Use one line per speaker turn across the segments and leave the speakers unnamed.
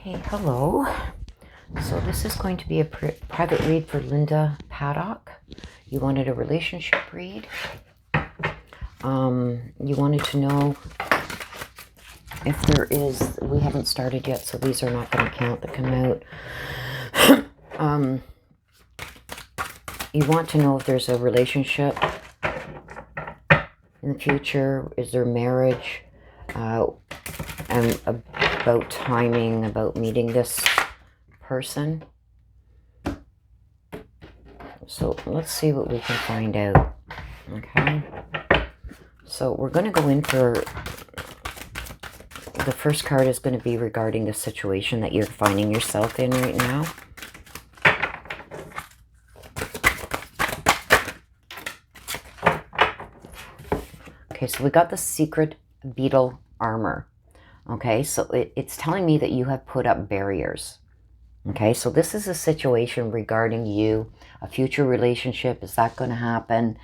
Okay, hello. So this is going to be a private read for Linda Paddock. You wanted a relationship read. You wanted to know if there is, we haven't started yet, so these are not going to count that come out. You want to know if there's a relationship in the future. Is there marriage? And about timing, about meeting this person. So let's see what we can find out. Okay. So we're going to go in for, the first card is going to be regarding the situation that you're finding yourself in right now. Okay, so we got the secret beetle armor. Okay, so it's telling me that you have put up barriers. Okay, so this is a situation regarding you, a future relationship. Is that going to happen?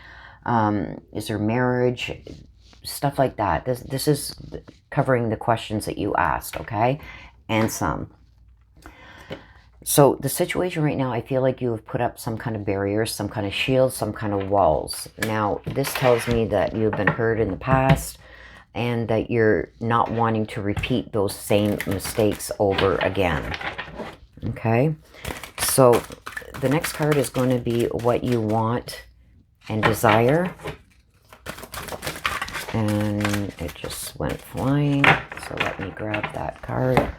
Is there marriage? Stuff like that. This is covering the questions that you asked, okay? And some. So the situation right now, I feel like you have put up some kind of barriers, some kind of shields, some kind of walls. Now, this tells me that you've been hurt in the past and that you're not wanting to repeat those same mistakes over again. Okay, so the next card is going to be what you want and desire. And it just went flying, so let me grab that card.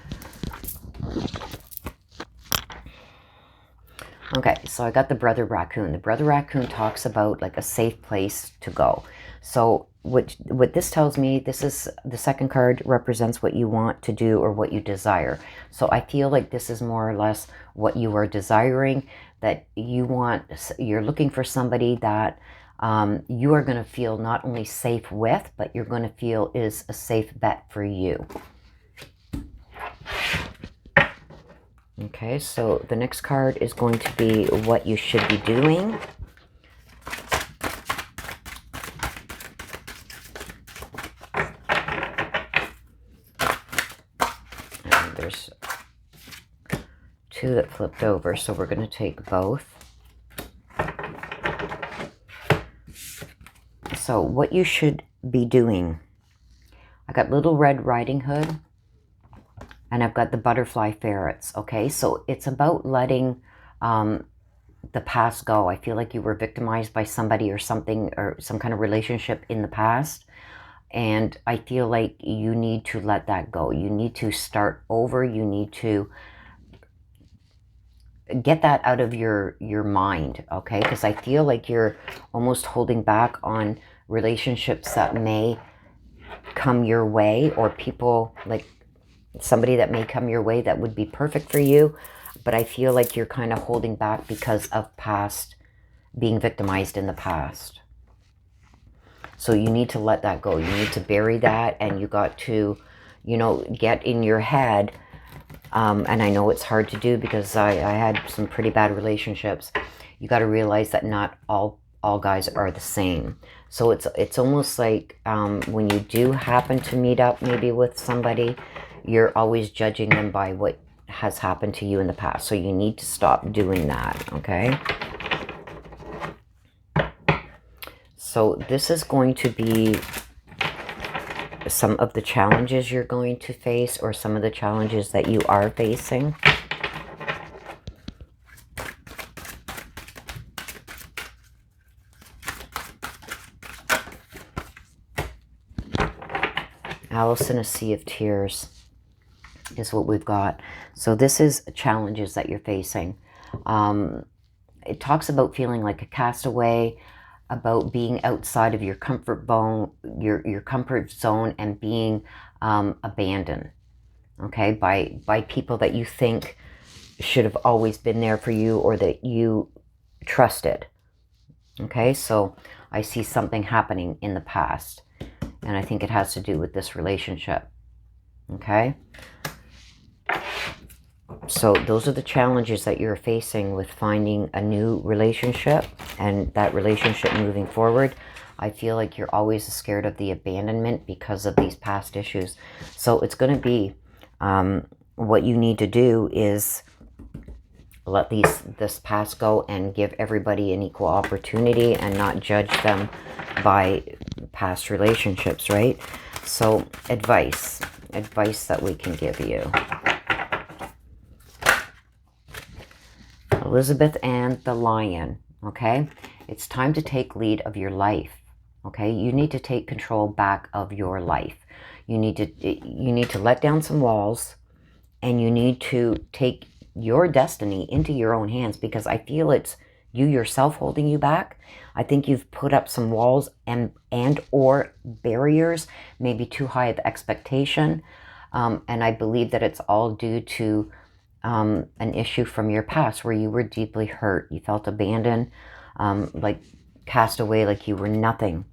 Okay, so I got the brother raccoon. The brother raccoon talks about like a safe place to go. So what this tells me, this is the second card, represents what you want to do or what you desire. So I feel like this is more or less what you are desiring, that you want, you're looking for somebody that you are going to feel not only safe with, but you're going to feel is a safe bet for you. Okay, so the next card is going to be what you should be doing. And there's two that flipped over, so we're going to take both. So what you should be doing. I got Little Red Riding Hood. And I've got the butterfly ferrets, okay? So it's about letting the past go. I feel like you were victimized by somebody or something, or some kind of relationship in the past. And I feel like you need to let that go. You need to start over. You need to get that out of your mind, okay? Because I feel like you're almost holding back on relationships that may come your way, or people like somebody that may come your way that would be perfect for you, but I feel like you're kind of holding back because of past, being victimized in the past. So you need to let that go. You need to bury that, and you got to, you know, get in your head, and I know it's hard to do because I had some pretty bad relationships. You got to realize that not all guys are the same. So it's almost like when you do happen to meet up maybe with somebody, you're always judging them by what has happened to you in the past. So you need to stop doing that, okay? So this is going to be some of the challenges you're going to face, or some of the challenges that you are facing. Alice in a Sea of Tears is what we've got. So this is challenges that you're facing. It talks about feeling like a castaway, about being outside of your comfort zone, and being abandoned, okay, by people that you think should have always been there for you, or that you trusted. Okay, so I see something happening in the past, and I think it has to do with this relationship. Okay, so those are the challenges that you're facing with finding a new relationship, and that relationship moving forward. I feel like you're always scared of the abandonment because of these past issues. So it's going to be what you need to do is let this past go and give everybody an equal opportunity and not judge them by past relationships, right? So advice that we can give you. Elizabeth and the Lion, okay? It's time to take lead of your life, okay? You need to take control back of your life. You need to let down some walls, and you need to take your destiny into your own hands, because I feel it's you yourself holding you back. I think you've put up some walls and or barriers, maybe too high of expectation. And I believe that it's all due to an issue from your past where you were deeply hurt. You felt abandoned, like cast away, like you were nothing.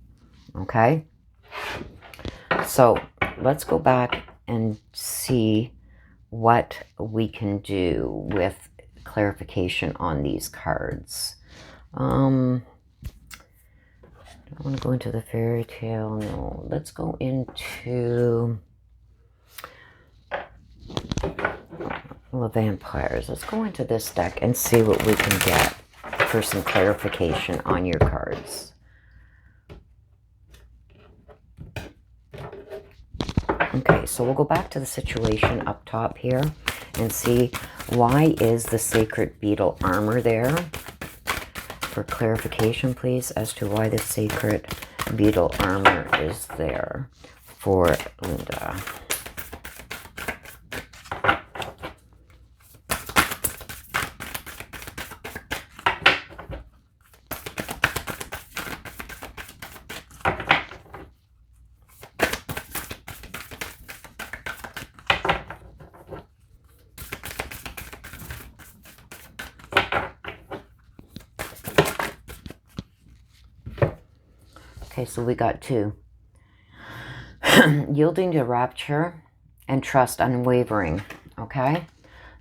Okay? So let's go back and see what we can do with clarification on these cards. I want to go into the fairy tale. No, let's go into the vampires. Let's go into this deck and see what we can get for some clarification on your cards. Okay, so we'll go back to the situation up top here and see why is the sacred beetle armor there. For clarification, please, as to why the sacred beetle armor is there for Linda. Okay, so we got two. Yielding to rapture and trust unwavering. Okay,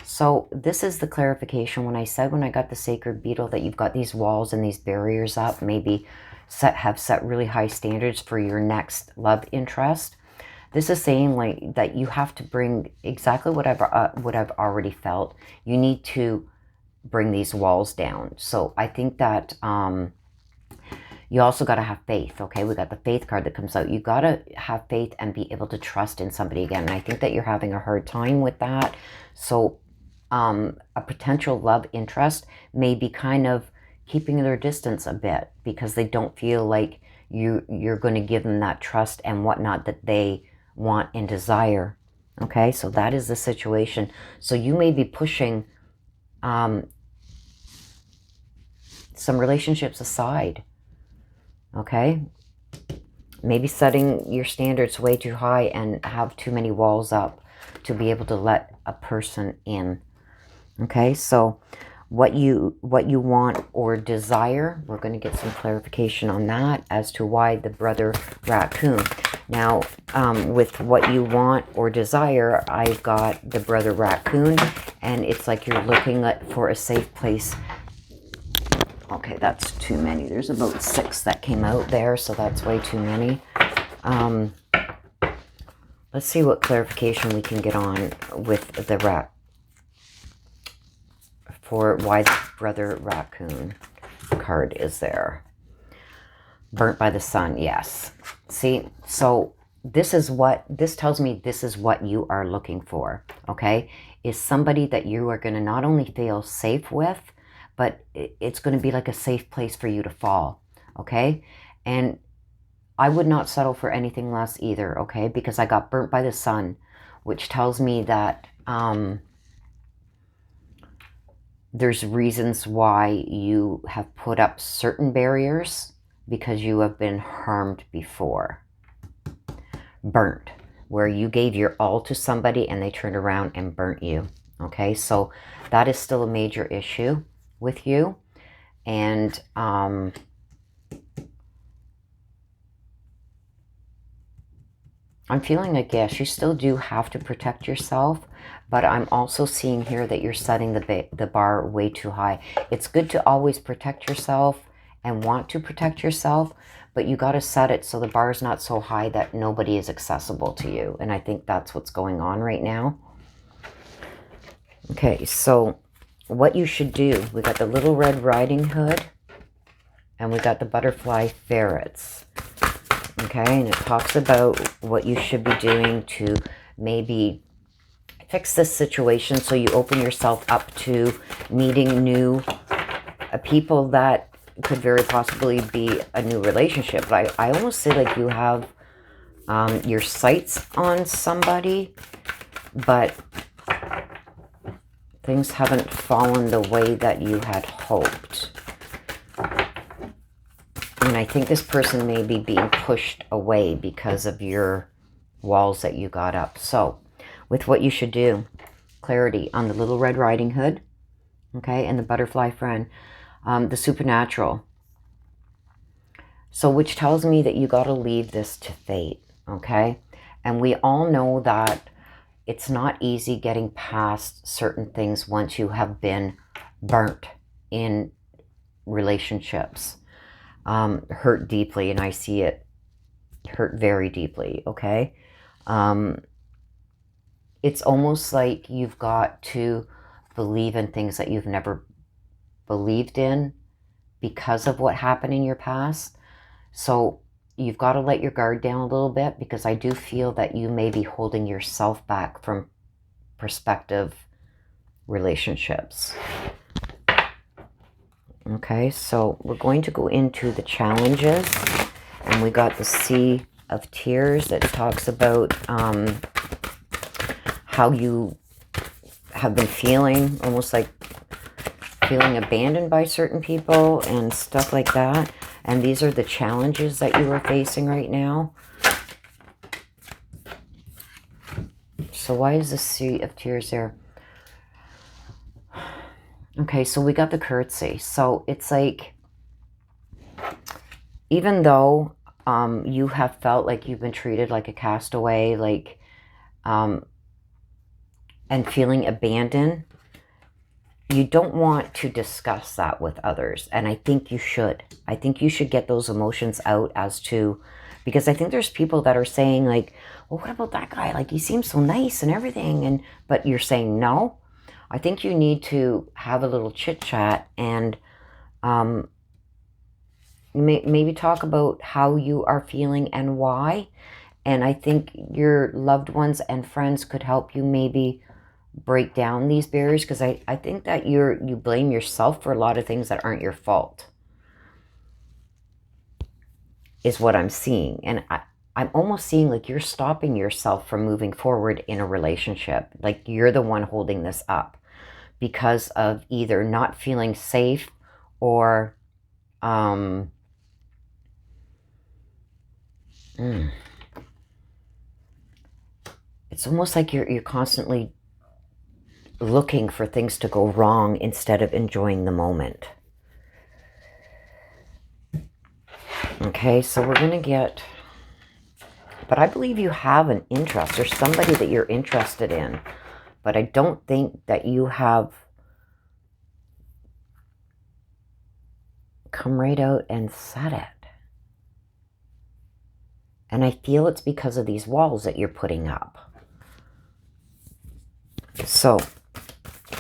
so this is the clarification. When I said when I got the sacred beetle that you've got these walls and these barriers up, maybe have set really high standards for your next love interest. This is saying like that you have to bring exactly what I've already felt. You need to bring these walls down. So I think that you also got to have faith, okay? We got the faith card that comes out. You got to have faith and be able to trust in somebody again. And I think that you're having a hard time with that. So a potential love interest may be kind of keeping their distance a bit because they don't feel like you're going to give them that trust and whatnot that they want and desire, okay? So that is the situation. So you may be pushing some relationships aside. Okay, maybe setting your standards way too high and have too many walls up to be able to let a person in. Okay, so what you want or desire, we're going to get some clarification on that as to why the brother raccoon. Now, with what you want or desire, I've got the brother raccoon, and it's like you're looking for a safe place. Okay, that's too many. There's about 6 that came out there, so that's way too many. Let's see what clarification we can get on with the rat for why the brother raccoon card is there. Burnt by the sun, yes. See, so this tells me this is what you are looking for, okay? Is somebody that you are going to not only feel safe with, but it's going to be like a safe place for you to fall, okay? And I would not settle for anything less either, okay? Because I got burnt by the sun, which tells me that there's reasons why you have put up certain barriers because you have been harmed before. Burnt, where you gave your all to somebody and they turned around and burnt you, okay? So that is still a major issue with you, and I'm feeling like, yes, you still do have to protect yourself, but I'm also seeing here that you're setting the bar way too high. It's good to always protect yourself and want to protect yourself, but you got to set it so the bar is not so high that nobody is accessible to you, and I think that's what's going on right now. Okay, so what you should do, we got the Little Red Riding Hood and we got the Butterfly Ferrets. Okay, and it talks about what you should be doing to maybe fix this situation so you open yourself up to meeting new people that could very possibly be a new relationship. But I almost say like you have your sights on somebody, but things haven't fallen the way that you had hoped. And I think this person may be being pushed away because of your walls that you got up. So, with what you should do, clarity on the Little Red Riding Hood, okay, and the Butterfly Friend, the Supernatural. So, which tells me that you got to leave this to fate, okay? And we all know that it's not easy getting past certain things once you have been burnt in relationships. Hurt deeply, and I see it hurt very deeply, okay? It's almost like you've got to believe in things that you've never believed in because of what happened in your past. So you've got to let your guard down a little bit, because I do feel that you may be holding yourself back from prospective relationships. Okay, so we're going to go into the challenges, and we got the Sea of Tears that talks about how you have been feeling, almost like feeling abandoned by certain people and stuff like that. And these are the challenges that you are facing right now. So why is the Sea of Tears there? Okay, so we got the Curtsy. So it's like, even though you have felt like you've been treated like a castaway, like, and feeling abandoned, you don't want to discuss that with others. And I think you should. I think you should get those emotions out as to, because I think there's people that are saying like, well, what about that guy? Like, he seems so nice and everything. But you're saying no. I think you need to have a little chit chat and maybe talk about how you are feeling and why. And I think your loved ones and friends could help you maybe break down these barriers, because I think that you blame yourself for a lot of things that aren't your fault, is what I'm seeing. And I'm almost seeing like you're stopping yourself from moving forward in a relationship. Like, you're the one holding this up because of either not feeling safe or it's almost like you're constantly looking for things to go wrong instead of enjoying the moment. Okay, so we're going to get, but I believe you have an interest. There's somebody that you're interested in, but I don't think that you have come right out and said it. And I feel it's because of these walls that you're putting up. So,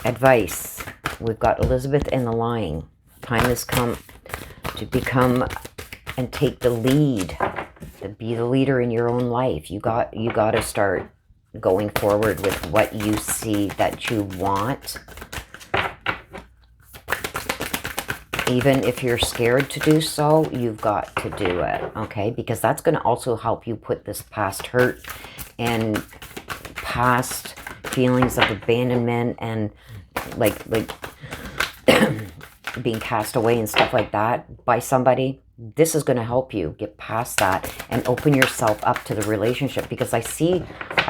advice. We've got Elizabeth and the Lying. Time has come to become and take the lead, to be the leader in your own life. You got to start going forward with what you see that you want. Even if you're scared to do so, you've got to do it, okay? Because that's going to also help you put this past hurt and past feelings of abandonment and like being cast away and stuff like that by somebody. This is going to help you get past that and open yourself up to the relationship, because I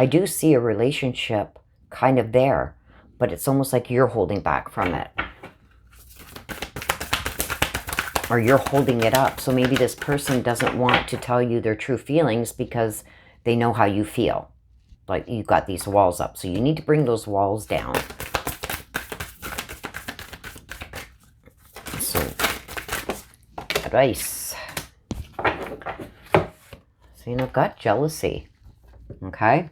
do see a relationship kind of there, but it's almost like you're holding back from it, or you're holding it up. So maybe this person doesn't want to tell you their true feelings because they know how you feel. Like, you've got these walls up. So you need to bring those walls down. So, advice. So, I've got jealousy. Okay?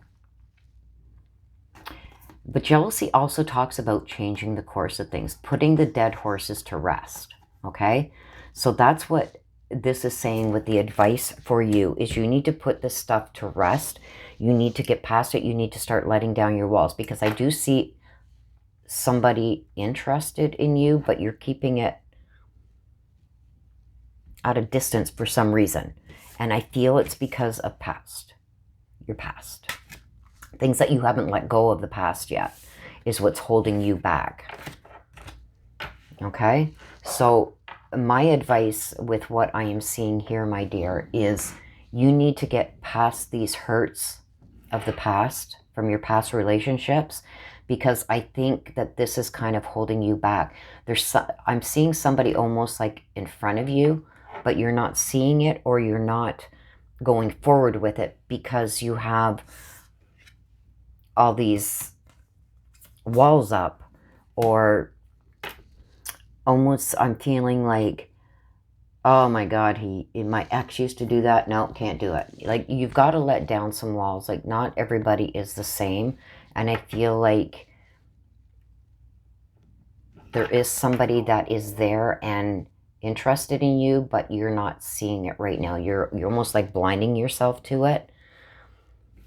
But jealousy also talks about changing the course of things, putting the dead horses to rest, okay? So that's what this is saying with the advice for you, is you need to put this stuff to rest. You need to get past it. You need to start letting down your walls, because I do see somebody interested in you, but you're keeping it at a distance for some reason. And I feel it's because of your past. Things that you haven't let go of the past yet is what's holding you back. Okay? So my advice with what I am seeing here, my dear, is you need to get past these hurts of the past from your past relationships, because I think that this is kind of holding you back. I'm seeing somebody almost like in front of you, but you're not seeing it, or you're not going forward with it because you have all these walls up, or almost I'm feeling like, oh my God, my ex used to do that. No, can't do it. Like, you've got to let down some walls. Like, not everybody is the same. And I feel like there is somebody that is there and interested in you, but you're not seeing it right now. You're almost like blinding yourself to it.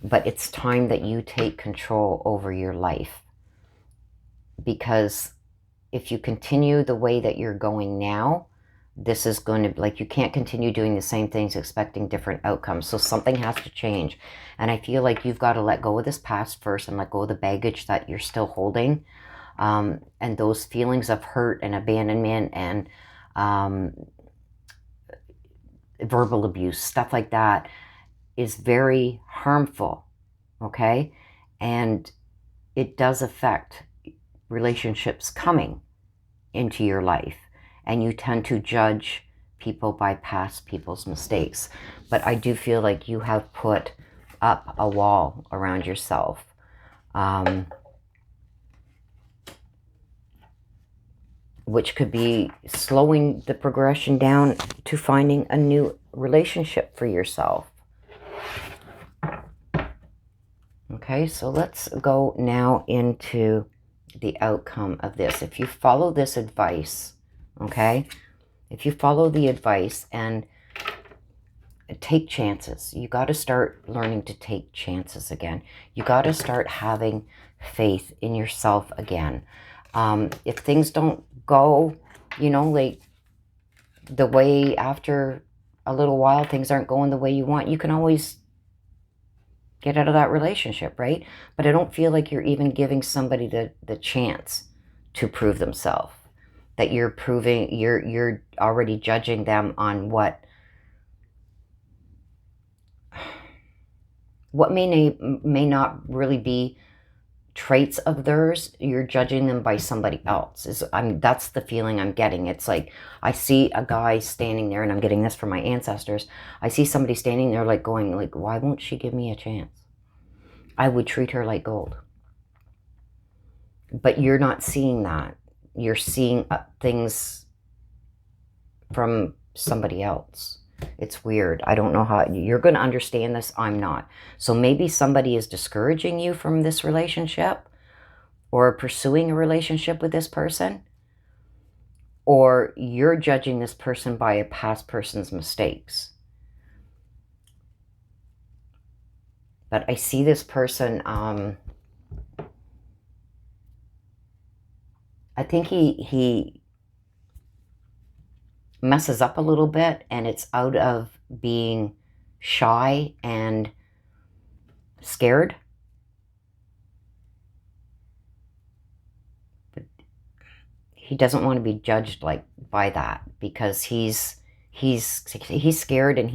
But it's time that you take control over your life, because if you continue the way that you're going now, this is going to, like, you can't continue doing the same things expecting different outcomes. So something has to change. And I feel like you've got to let go of this past first, and let go of the baggage that you're still holding. And those feelings of hurt and abandonment and verbal abuse, stuff like that, is very harmful, okay? And it does affect relationships coming into your life, and you tend to judge people by past people's mistakes. But I do feel like you have put up a wall around yourself. Which could be slowing the progression down to finding a new relationship for yourself. Okay, so let's go now into the outcome of this. If you follow this advice, okay, if you follow the advice and take chances, you got to start learning to take chances again. You got to start having faith in yourself again. If things don't go, like the way, after a little while, things aren't going the way you want, you can always get out of that relationship, right? But I don't feel like you're even giving somebody the chance to prove themselves. That you're already judging them on what may not really be traits of theirs. You're judging them by somebody else. That's the feeling I'm getting. It's like, I see a guy standing there, and I'm getting this from my ancestors. I see somebody standing there like going like, why won't she give me a chance? I would treat her like gold. But you're not seeing that. You're seeing things from somebody else. It's weird. I don't know how you're going to understand this. I'm not. So maybe somebody is discouraging you from this relationship, or pursuing a relationship with this person, or you're judging this person by a past person's mistakes. But I see this person, I think he messes up a little bit, and it's out of being shy and scared. But he doesn't want to be judged by that, because he's scared, and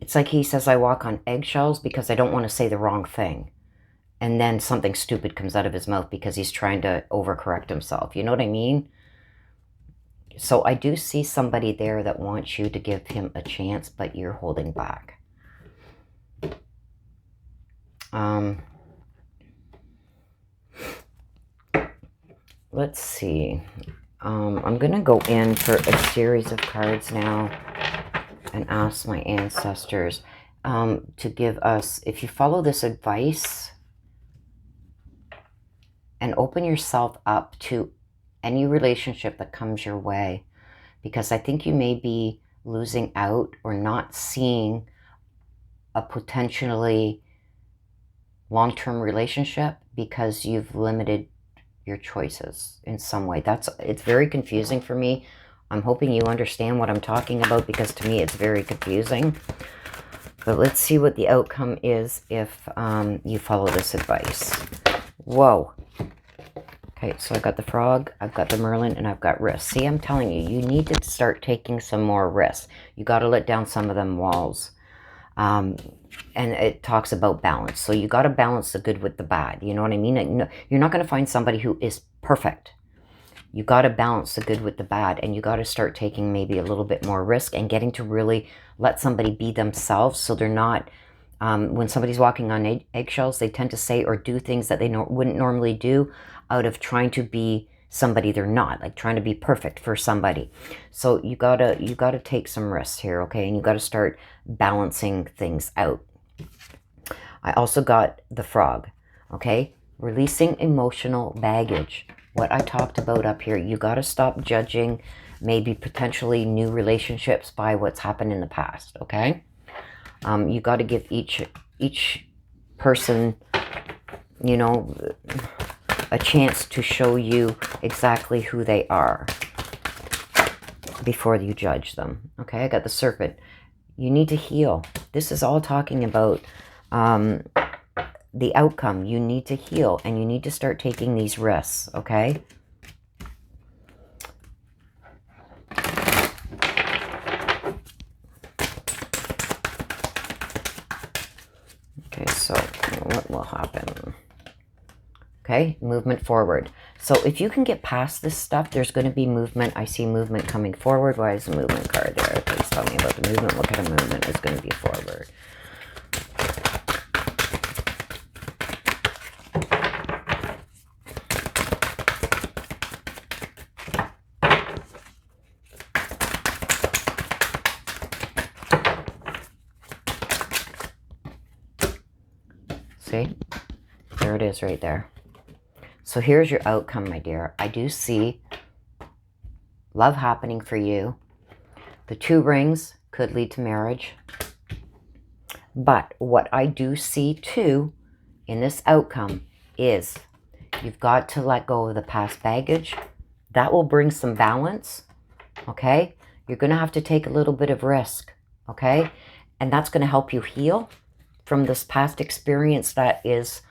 it's like he says, I walk on eggshells because I don't want to say the wrong thing. And then something stupid comes out of his mouth because he's trying to overcorrect himself. You know what I mean? So I do see somebody there that wants you to give him a chance, but you're holding back. Let's see. I'm going to go in for a series of cards now. and ask my ancestors to give us, if you follow this advice and open yourself up to any relationship that comes your way, because I think you may be losing out or not seeing a potentially long-term relationship because you've limited your choices in some way. It's very confusing for me. I'm hoping you understand what I'm talking about, because to me it's very confusing. But let's see what the outcome is if you follow this advice. Whoa. Okay, so I got the Frog, I've got the Merlin, and I've got risks. See, I'm telling you, you need to start taking some more risks. You got to let down some of them walls. And it talks about balance. So you got to balance the good with the bad. You know what I mean? You're not going to find somebody who is perfect. You got to balance the good with the bad, and you got to start taking maybe a little bit more risk and getting to really let somebody be themselves, so they're not, when somebody's walking on eggshells, they tend to say or do things that they wouldn't normally do out of trying to be somebody they're not, like trying to be perfect for somebody. So you gotta take some risks here, okay? And you gotta start balancing things out. I also got the Frog, okay? Releasing emotional baggage. What I talked about up here, you gotta stop judging maybe potentially new relationships by what's happened in the past, okay? You gotta give each person, you know, a chance to show you exactly who they are before you judge them. Okay, I got the Serpent. You need to heal. This is all talking about the outcome. You need to heal, and you need to start taking these risks, okay? Okay, so what will happen? Okay, movement forward. So if you can get past this stuff, there's going to be movement. I see movement coming forward. Why is the movement card there? Please tell me about the movement. What kind of movement is going to be forward? See? There it is right there. So here's your outcome, my dear. I do see love happening for you. The 2 rings could lead to marriage. But what I do see too in this outcome is you've got to let go of the past baggage. That will bring some balance, okay? You're going to have to take a little bit of risk, okay? And that's going to help you heal from this past experience that is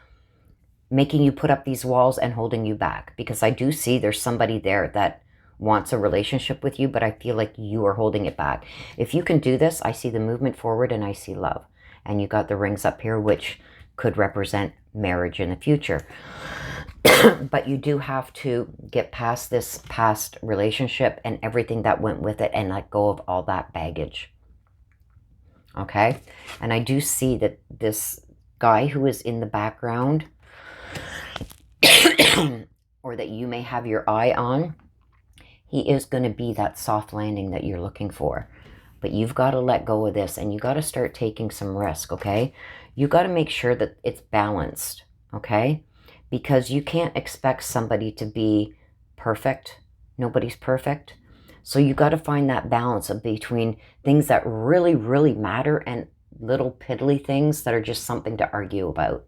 making you put up these walls and holding you back. Because I do see there's somebody there that wants a relationship with you, but I feel like you are holding it back. If you can do this, I see the movement forward and I see love. And you got the rings up here, which could represent marriage in the future. But you do have to get past this past relationship and everything that went with it and let go of all that baggage. Okay? And I do see that this guy who is in the background or that you may have your eye on, he is going to be that soft landing that you're looking for. But you've got to let go of this and you got to start taking some risk, okay? You got to make sure that it's balanced, okay? Because you can't expect somebody to be perfect. Nobody's perfect. So you got to find that balance of between things that really, really matter and little piddly things that are just something to argue about.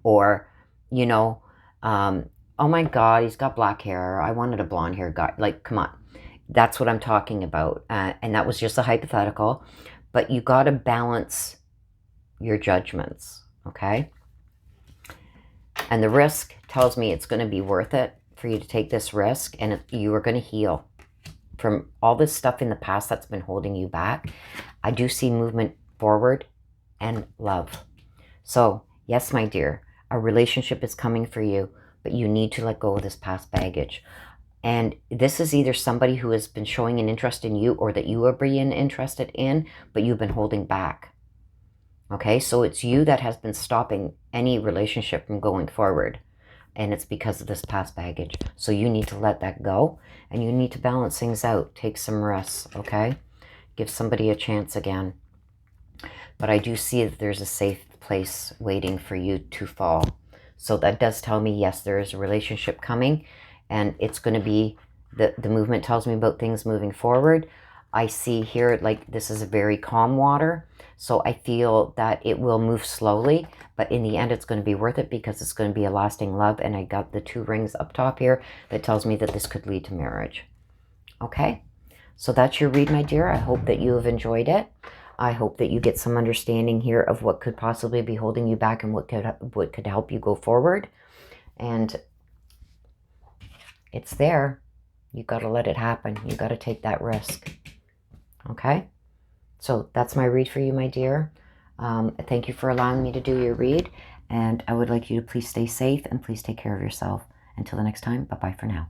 Or, you know, oh my God, he's got black hair. I wanted a blonde hair guy. Like, come on. That's what I'm talking about. And that was just a hypothetical. But you got to balance your judgments, okay? And the risk tells me it's going to be worth it for you to take this risk. And you are going to heal from all this stuff in the past that's been holding you back. I do see movement forward and love. So, yes, my dear, a relationship is coming for you, but you need to let go of this past baggage. And this is either somebody who has been showing an interest in you or that you are being interested in, but you've been holding back. Okay, so it's you that has been stopping any relationship from going forward. And it's because of this past baggage. So you need to let that go and you need to balance things out. Take some rest, okay? give somebody a chance again. But I do see that there's a safe place waiting for you to fall. So that does tell me, yes, there is a relationship coming, and it's going to be, the movement tells me about things moving forward. I see here, like, this is a very calm water. So I feel that it will move slowly, but in the end, it's going to be worth it because it's going to be a lasting love. And I got the 2 rings up top here that tells me that this could lead to marriage. Okay? So that's your read, my dear. I hope that you have enjoyed it. I hope that you get some understanding here of what could possibly be holding you back and what could help you go forward. And it's there. You got to let it happen. You got to take that risk. Okay? So that's my read for you, my dear. Thank you for allowing me to do your read. And I would like you to please stay safe and please take care of yourself. Until the next time, bye-bye for now.